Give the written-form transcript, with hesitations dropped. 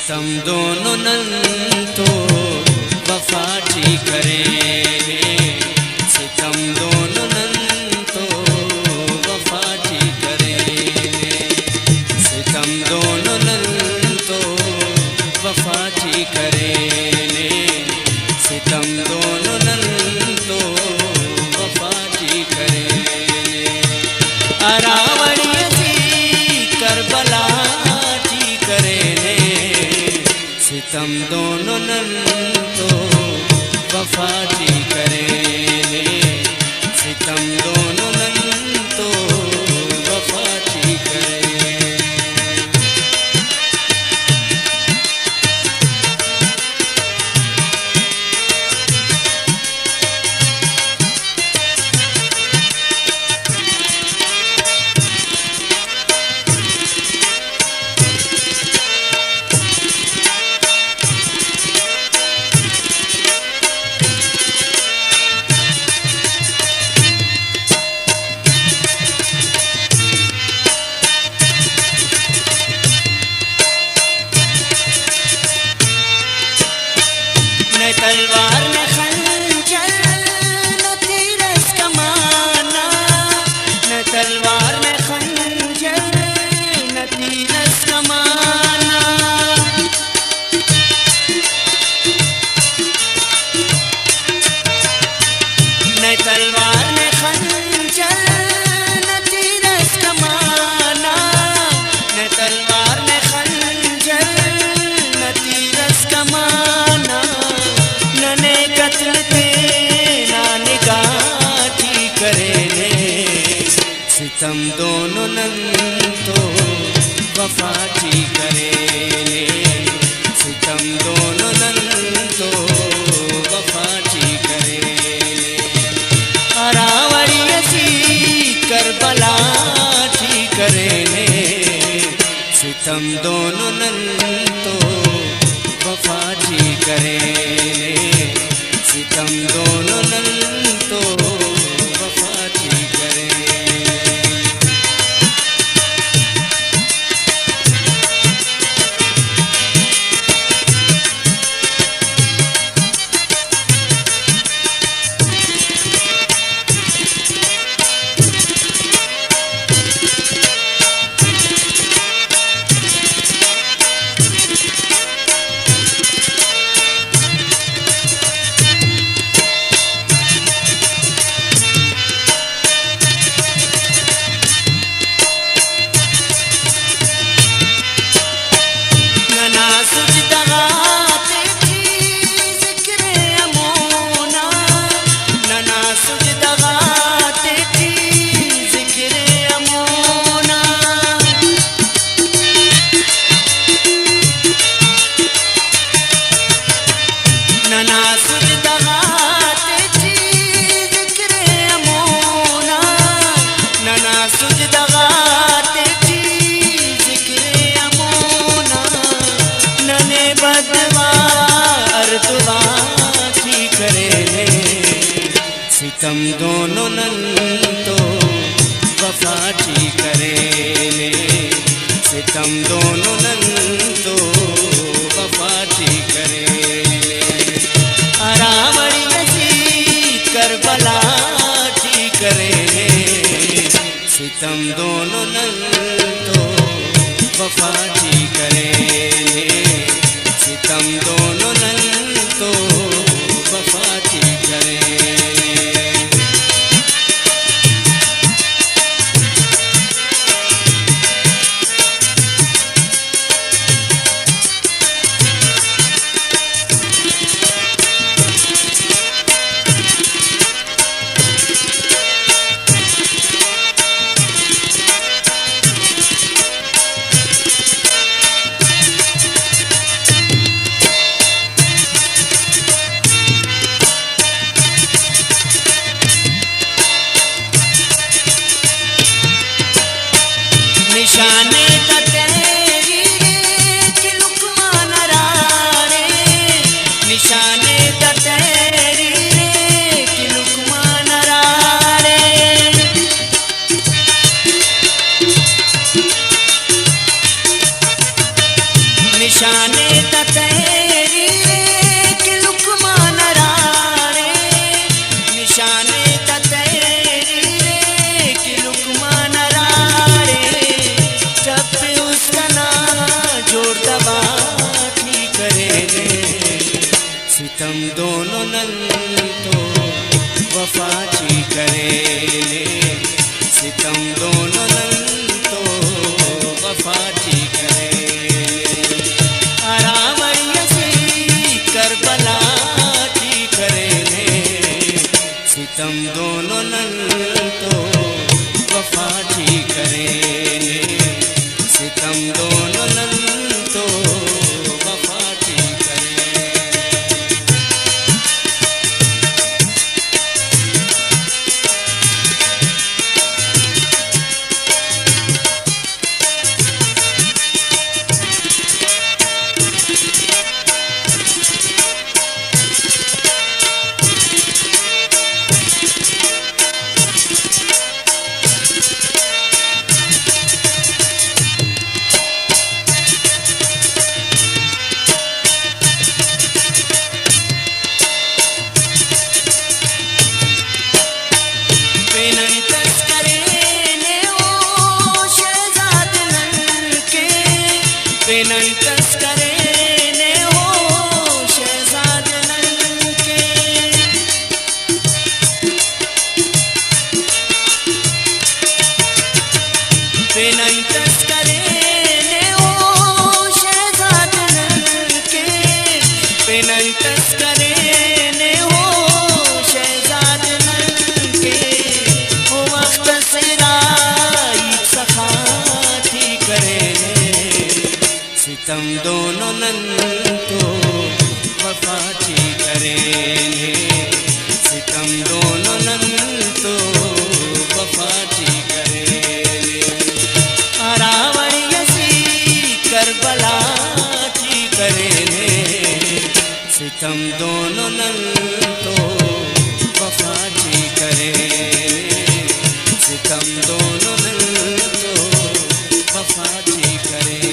सितम दोनों नन तो वफा ठीक करे, सितम दोनों नन तो वफा ठीक करे, सितम दोनों नन तो वफा ठीक करे, सितम दोनों नन तो वफा ठीक करे। अरावड़ी सी करबला ठीक करे, सितम दोनों नन तो वफा ठीक करे, सितम दोनों नन तो वफा ठीक करे। न तलवार न खंजर न तीरस कमाना, न तलवार न खंजर न तीरस कमाना, न तलवार न खंजर न तीरस कमाना, न तलवार न खंजर न तीरस कमाना, नने कत्ल ते ना निगाह ठीक करे, सितम दोनों नन तो वफा ठीक करे, सितम दोनों नन तो वफा ठीक करे। अरावड़ी सी करबला ठीक करे, सितम दोनों नन तो वफा ठीक करे, सितम दोनों नन तो वफा ठीक करे। सितम दोनों नन तो वफा ठीक करे, सितम दोनों नन तो वफा ठीक करे। अरावड़ी सी करबला ठीक करे, सितम दोनों नन तो वफा ठीक करे, सितम दोनों नन तो वफा ठीक करे। निशाने तेरी कि लुकमा नरारे, निशाने तेरी कि लुकमा नरारे, निशाने सितम दोनों नन तो वफाची करेले, सितम दोनों नन तो वफाची करेले। अरावैयसी करबलाची करेले, सितम दोनों नन तो वफाची करेले, सितम दोनों नन तो वफाची करेले। पेनंतस करेने हो शहजादनन के, पेनंतस करेने हो शहजादनन के, पेनंतस करेने हो शहजादनन के। हो वक्त सिराई सखाती करेने, सितम दोनों नन तो वफाची करेंगे, सितम दोनों नन तो वफाची करेंगे। अरावैयसी करबलाची करेंगे, सितम दोनों नन तो वफाची करेंगे, सितम दोनों नन तो वफाची करेंगे।